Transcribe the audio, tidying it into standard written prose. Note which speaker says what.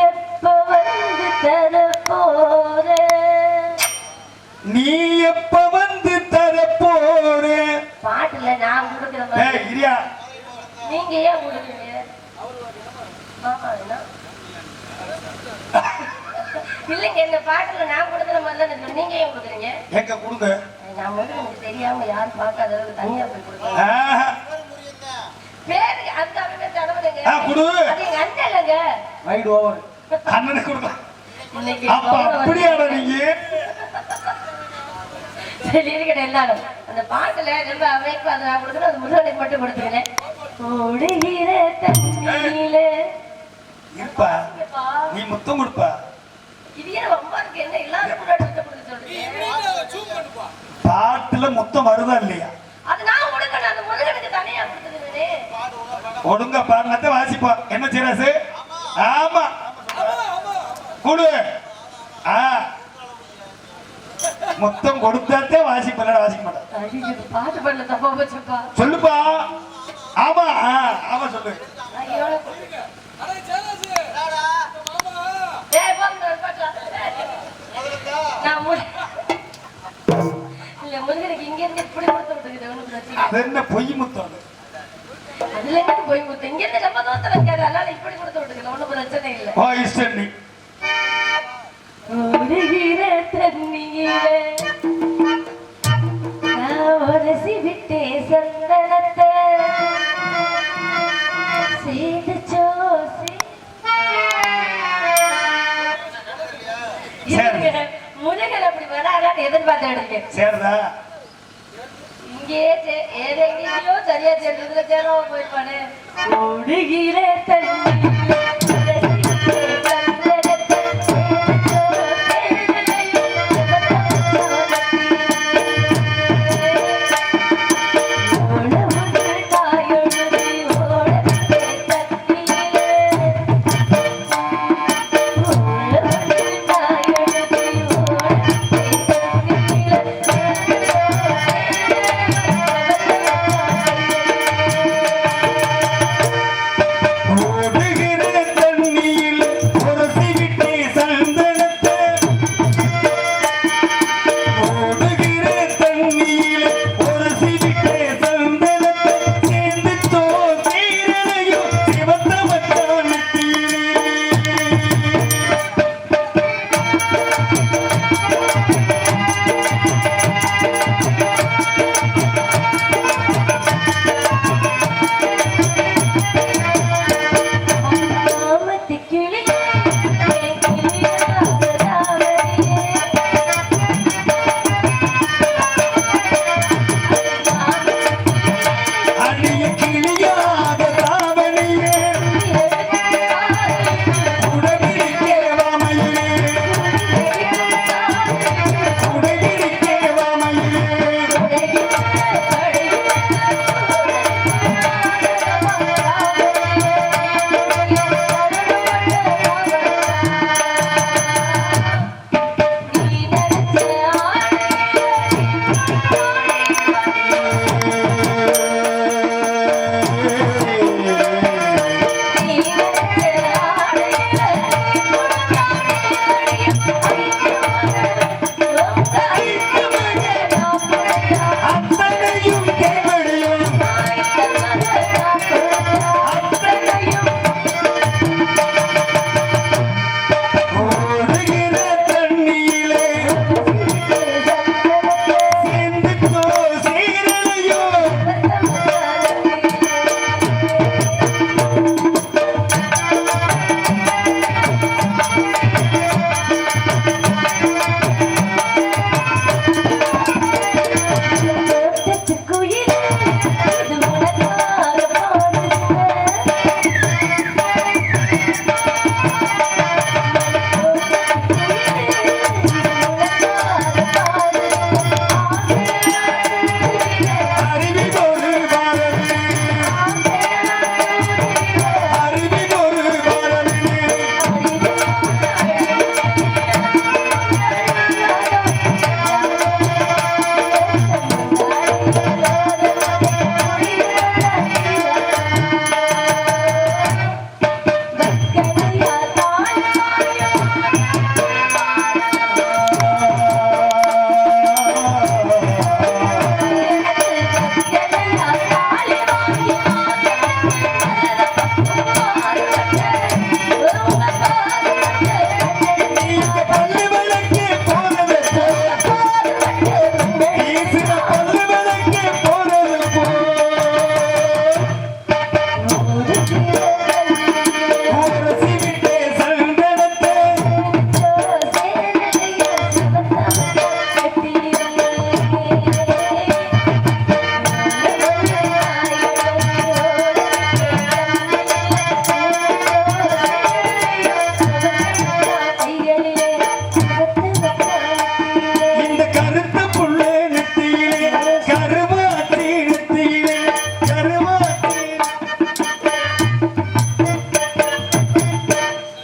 Speaker 1: எப்ப வந்து தர போற
Speaker 2: நீ எப்ப வந்து தர போற
Speaker 1: பாட்டுல நான் கொடுக்கிற மாதிரி நீங்க ஏன் கொடுக்குறீங்க இல்லைங்க இந்த பாட்டுல நான் கொடுக்குற மாதிரி தான் நீங்க ஏன் கொடுக்குறீங்க
Speaker 2: எங்க கொடுங்க
Speaker 1: நான் முதல்ல எனக்கு தெரியாம யாரும் பார்க்காத அளவுக்கு தனியா போய் கொடுக்குறேன் பேருக்கு அந்த அளவுக்கு தடவைங்க அது எங்க அண்ணன் இல்லைங்க
Speaker 2: ரைட் ஓவர் அண்ணனுக்கு கொடுக்கலாம் அப்ப அப்படியாடா நீங்க
Speaker 1: சரி இருக்கட்டும் எல்லாரும் அந்த பாட்டுல ரொம்ப அமைப்பு அதை நான் கொடுக்குறேன் அது முன்னாடி மட்டும் கொடுத்துக்கிறேன் ஓடுகிற தண்ணியில
Speaker 2: இருப்பா நீ முத்தம் கொடுப்பா
Speaker 1: இது ஏன் ரொம்ப இருக்கு என்ன எல்லாரும் முன்னாடி முத்தம் கொடுக்க சொல்றீங்க
Speaker 2: பாட்டுல முத்தம் வருதா இல்லையா
Speaker 1: அது நான் கொடுக்கணும் அந்த முருகனுக்கு தனியா கொடுத்துக்கிறேன்
Speaker 2: ஒழுங்கா பாடலத்தை வாசிப்பா என்ன சிராசு ஆமா குடு மொத்தம் கொடுத்தாத்தே வாசிப்பா வாசிக்க மாட்டேன்
Speaker 1: பாட்டு பண்ணல தப்பா போச்சுப்பா
Speaker 2: சொல்லுப்பா ஆமா ஆமா சொல்லு
Speaker 1: இல்ல முருகனுக்கு இங்க இருந்து இப்படி கொடுத்து விட்டுக்கிட்டு ஒண்ணு பிரச்சனை
Speaker 2: அது என்ன பொய் முத்தம்
Speaker 1: அதுல என்ன பொய் முத்தம் இங்க இருந்து நம்ம தோத்த வைக்காது அதனால இப்படி கொடுத்து விட்டுக்கிட்டு ஒண்ணும் பிரச்சனை இல்லை
Speaker 2: ஓ இஷ்டம் நீ
Speaker 1: ஓடுகிற தண்ணியிலே நான் உரசி விட்டே சந்தனத்தை சேர்ந்துச்சோ முருகன் அப்படி வராதான்னு எதிர்பார்த்து எடுக்கேன்
Speaker 2: சேர்தா
Speaker 1: இங்கே ஏதெங்கேயோ சரியா சேர்ந்ததுல சேரவ போயிருப்பானே ஓடுகிற